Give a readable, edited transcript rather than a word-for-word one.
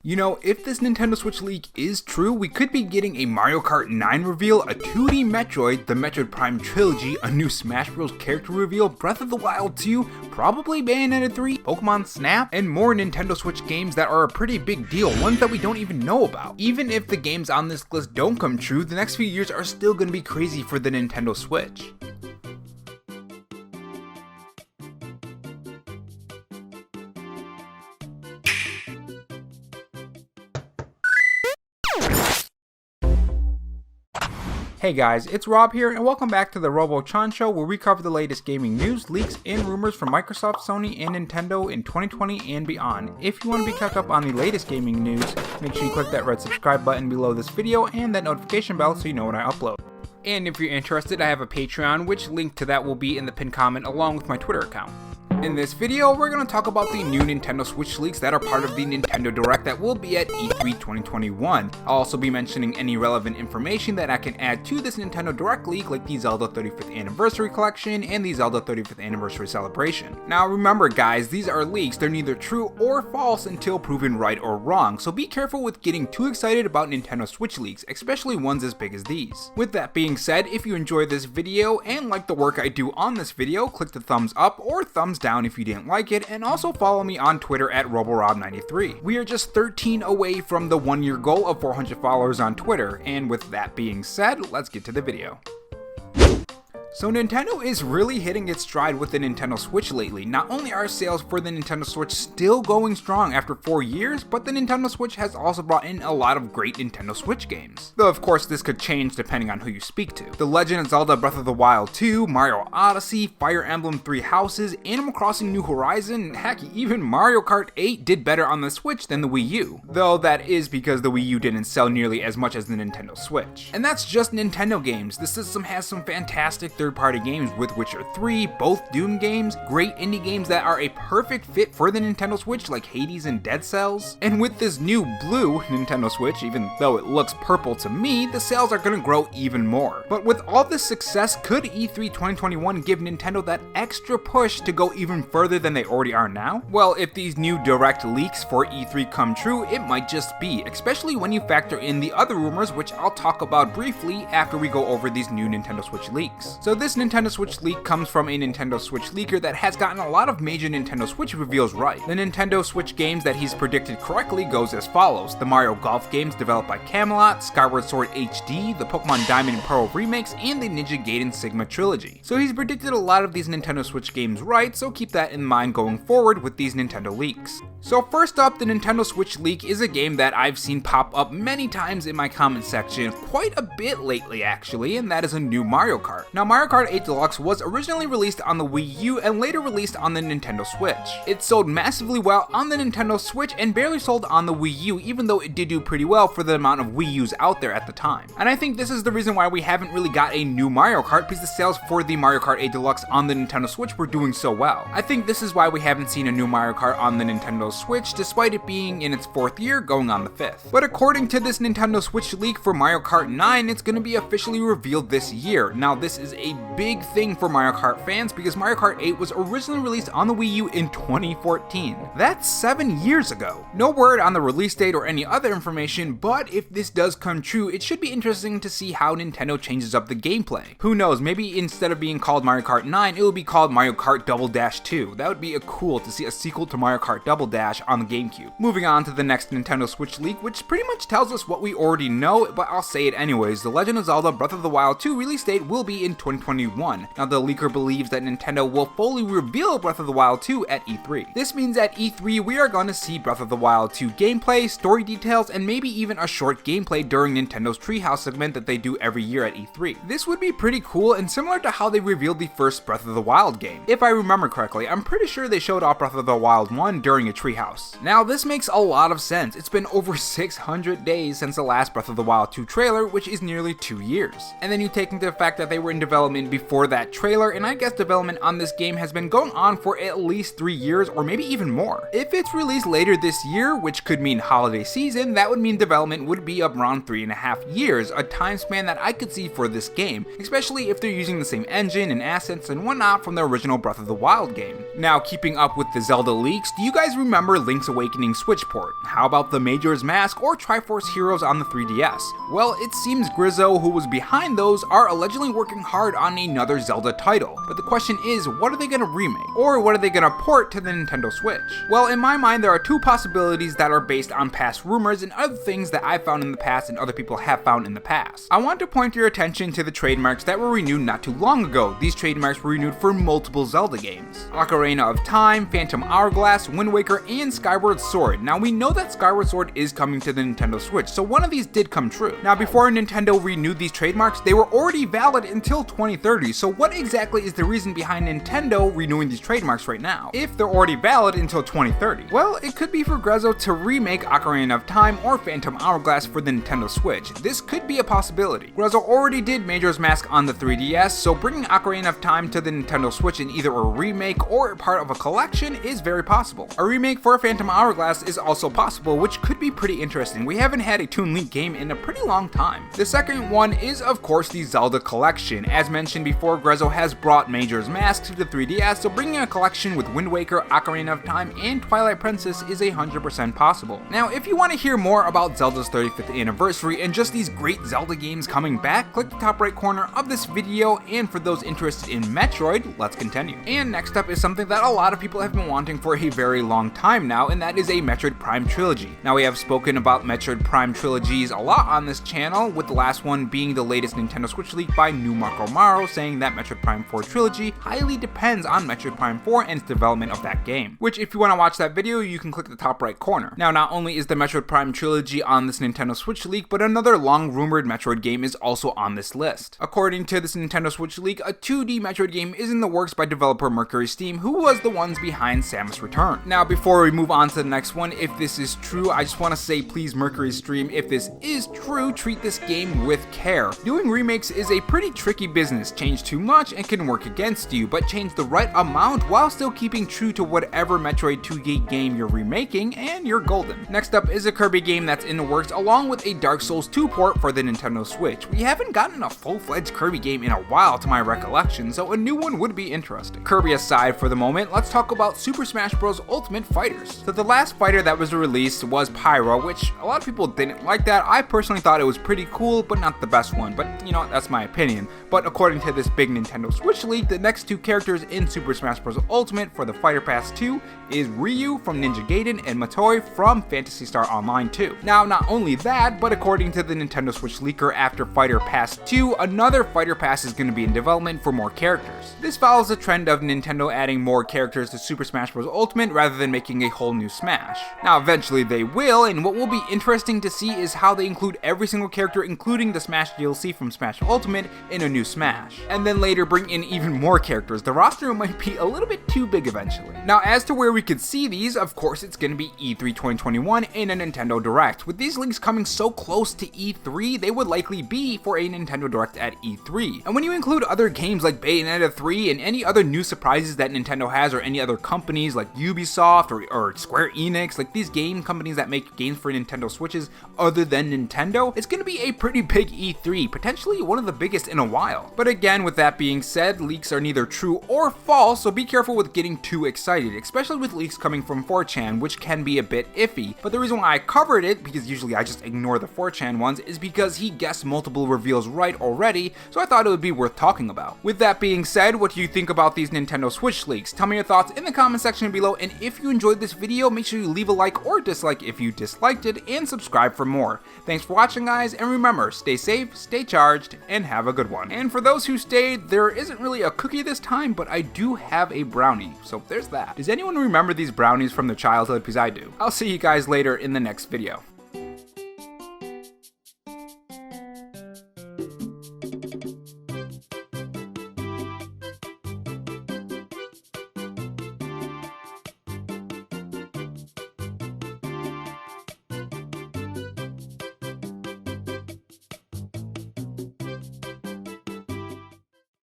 You know, if this Nintendo Switch leak is true, we could be getting a Mario Kart 9 reveal, a 2D Metroid, the Metroid Prime Trilogy, a new Smash Bros. Character reveal, Breath of the Wild 2, probably Bayonetta 3, Pokemon Snap, and more Nintendo Switch games that are a pretty big deal, ones that we don't even know about. Even if the games on this list don't come true, the next few years are still going to be crazy for the Nintendo Switch. Hey guys, it's Rob here, and welcome back to the Robo-chan Show, where we cover the latest gaming news, leaks, and rumors from Microsoft, Sony, and Nintendo in 2020 and beyond. If you want to be kept up on the latest gaming news, make sure you click that red subscribe button below this video and that notification bell so you know when I upload. And if you're interested, I have a Patreon, which link to that will be in the pinned comment along with my Twitter account. In this video, we're going to talk about the new Nintendo Switch leaks that are part of the Nintendo Direct that will be at E3 2021. I'll also be mentioning any relevant information that I can add to this Nintendo Direct leak, like the Zelda 35th Anniversary Collection and the Zelda 35th Anniversary Celebration. Now remember guys, these are leaks, they're neither true or false until proven right or wrong, so be careful with getting too excited about Nintendo Switch leaks, especially ones as big as these. With that being said, if you enjoyed this video and like the work I do on this video, click the thumbs up or thumbs down if you didn't like it, and also follow me on Twitter at RoboRob93. We are just 13 away from the 1-year goal of 400 followers on Twitter, and with that being said, let's get to the video. So Nintendo is really hitting its stride with the Nintendo Switch lately. Not only are sales for the Nintendo Switch still going strong after 4 years, but the Nintendo Switch has also brought in a lot of great Nintendo Switch games. Though of course this could change depending on who you speak to. The Legend of Zelda Breath of the Wild 2, Mario Odyssey, Fire Emblem 3 Houses, Animal Crossing New Horizon, heck, even Mario Kart 8 did better on the Switch than the Wii U. Though that is because the Wii U didn't sell nearly as much as the Nintendo Switch. And that's just Nintendo games. The system has some fantastic third-party games with Witcher 3, both Doom games, great indie games that are a perfect fit for the Nintendo Switch like Hades and Dead Cells. And with this new blue Nintendo Switch, even though it looks purple to me, the sales are going to grow even more. But with all this success, could E3 2021 give Nintendo that extra push to go even further than they already are now? Well, if these new direct leaks for E3 come true, it might just be, especially when you factor in the other rumors, which I'll talk about briefly after we go over these new Nintendo Switch leaks. So this Nintendo Switch leak comes from a Nintendo Switch leaker that has gotten a lot of major Nintendo Switch reveals right. The Nintendo Switch games that he's predicted correctly goes as follows: the Mario Golf games developed by Camelot, Skyward Sword HD, the Pokemon Diamond and Pearl remakes, and the Ninja Gaiden Sigma trilogy. So he's predicted a lot of these Nintendo Switch games right, so keep that in mind going forward with these Nintendo leaks. So first up, the Nintendo Switch leak is a game that I've seen pop up many times in my comment section, quite a bit lately actually, and that is a new Mario Kart. Now Mario Kart 8 Deluxe was originally released on the Wii U and later released on the Nintendo Switch. It sold massively well on the Nintendo Switch and barely sold on the Wii U, even though it did do pretty well for the amount of Wii U's out there at the time. And I think this is the reason why we haven't really got a new Mario Kart, because the sales for the Mario Kart 8 Deluxe on the Nintendo Switch were doing so well. I think this is why we haven't seen a new Mario Kart on the Nintendo Switch, despite it being in its 4th year, going on the 5th. But according to this Nintendo Switch leak for Mario Kart 9, it's going to be officially revealed this year. Now this is a big thing for Mario Kart fans because Mario Kart 8 was originally released on the Wii U in 2014. That's 7 years ago. No word on the release date or any other information, but if this does come true, it should be interesting to see how Nintendo changes up the gameplay. Who knows, maybe instead of being called Mario Kart 9, it will be called Mario Kart Double Dash 2. That would be cool to see a sequel to Mario Kart Double Dash on the GameCube. Moving on to the next Nintendo Switch leak, which pretty much tells us what we already know, but I'll say it anyways. The Legend of Zelda Breath of the Wild 2 release date will be in 2021. Now the leaker believes that Nintendo will fully reveal Breath of the Wild 2 at E3. This means at E3 we are going to see Breath of the Wild 2 gameplay, story details, and maybe even a short gameplay during Nintendo's Treehouse segment that they do every year at E3. This would be pretty cool and similar to how they revealed the first Breath of the Wild game. If I remember correctly, I'm pretty sure they showed off Breath of the Wild 1 during a Treehouse. Now this makes a lot of sense. It's been over 600 days since the last Breath of the Wild 2 trailer, which is nearly 2 years. And then you take into the fact that they were in development development before that trailer, and I guess development on this game has been going on for at least 3 years or maybe even more. If it's released later this year, which could mean holiday season, that would mean development would be around 3.5 years, a time span that I could see for this game, especially if they're using the same engine and assets and whatnot from the original Breath of the Wild game. Now, keeping up with the Zelda leaks, do you guys remember Link's Awakening Switch port? How about the Majora's Mask or Triforce Heroes on the 3DS? Well, it seems Grezzo, who was behind those, are allegedly working hard on another Zelda title. But the question is, what are they gonna remake? Or what are they gonna port to the Nintendo Switch? Well, in my mind, there are two possibilities that are based on past rumors and other things that I've found in the past and other people have found in the past. I want to point your attention to the trademarks that were renewed not too long ago. These trademarks were renewed for multiple Zelda games: Ocarina of Time, Phantom Hourglass, Wind Waker, and Skyward Sword. Now, we know that Skyward Sword is coming to the Nintendo Switch, so one of these did come true. Now, before Nintendo renewed these trademarks, they were already valid until 2030, so what exactly is the reason behind Nintendo renewing these trademarks right now, if they're already valid until 2030? Well, it could be for Grezzo to remake Ocarina of Time or Phantom Hourglass for the Nintendo Switch. This could be a possibility. Grezzo already did Majora's Mask on the 3DS, so bringing Ocarina of Time to the Nintendo Switch in either a remake or part of a collection is very possible. A remake for Phantom Hourglass is also possible, which could be pretty interesting. We haven't had a Toon Link game in a pretty long time. The second one is, of course, the Zelda collection. As mentioned before, Grezzo has brought Majora's Mask to the 3DS, so bringing a collection with Wind Waker, Ocarina of Time, and Twilight Princess is 100% possible. Now, if you want to hear more about Zelda's 35th anniversary and just these great Zelda games coming back, click the top right corner of this video, and for those interested in Metroid, let's continue. And next up is something that a lot of people have been wanting for a very long time now, and that is a Metroid Prime trilogy. Now, we have spoken about Metroid Prime trilogies a lot on this channel, with the last one being the latest Nintendo Switch leak by New Marco Maro, saying that Metroid Prime 4 trilogy highly depends on Metroid Prime 4 and its development of that game, which if you want to watch that video, you can click the top right corner. Now, not only is the Metroid Prime trilogy on this Nintendo Switch leak, but another long-rumored Metroid game is also on this list. According to this Nintendo Switch leak, a 2D Metroid game is in the works by developer Mercury Steam, who was the ones behind Samus Return. Now, before we move on to the next one, if this is true, I just want to say, please, Mercury Steam, if this is true, treat this game with care. Doing remakes is a pretty tricky business. Change too much and can work against you, but change the right amount while still keeping true to whatever Metroid 2D game you're remaking, and you're golden. Next up is a Kirby game that's in the works, along with a Dark Souls 2 port for the Nintendo Switch. We haven't gotten a full-fledged Kirby game in a while to my recollection, so a new one would be interesting. Kirby aside for the moment, let's talk about Super Smash Bros. Ultimate Fighters. So the last fighter that was released was Pyro, which a lot of people didn't like that. I personally thought it was pretty cool, but not the best one, but you know, that's my opinion. But according to this big Nintendo Switch leak, the next two characters in Super Smash Bros. Ultimate for the Fighter Pass 2 is Ryu from Ninja Gaiden and Matoi from Phantasy Star Online 2. Now, not only that, but according to the Nintendo Switch leaker, after Fighter Pass 2, another Fighter Pass is going to be in development for more characters. This follows the trend of Nintendo adding more characters to Super Smash Bros. Ultimate rather than making a whole new Smash. Now, eventually they will, and what will be interesting to see is how they include every single character, including the Smash DLC from Smash Ultimate, in a new Smash. And then later bring in even more characters. The roster might be a little bit too big eventually. Now, as to where we could see these, of course it's going to be E3 2021 in a Nintendo Direct. With these leaks coming so close to E3, they would likely be for a Nintendo Direct at E3. And when you include other games like Bayonetta 3 and any other new surprises that Nintendo has, or any other companies like Ubisoft or Square Enix, like these game companies that make games for Nintendo Switches other than Nintendo, it's going to be a pretty big E3, potentially one of the biggest in a while. But again, with that being said, leaks are neither true or false, so be careful with getting too excited, especially with leaks coming from 4chan, which can be a bit iffy. But the reason why I covered it, because usually I just ignore the 4chan ones, is because he guessed multiple reveals right already, so I thought it would be worth talking about. With that being said, what do you think about these Nintendo Switch leaks? Tell me your thoughts in the comment section below, and if you enjoyed this video, make sure you leave a like or dislike if you disliked it, and subscribe for more. Thanks for watching, guys, and remember, stay safe, stay charged, and have a good one. And for those who stayed, there isn't really a cookie this time, but I do have a brownie, so there's that. Does anyone remember these brownies from their childhood? Because I do. I'll see you guys later in the next video.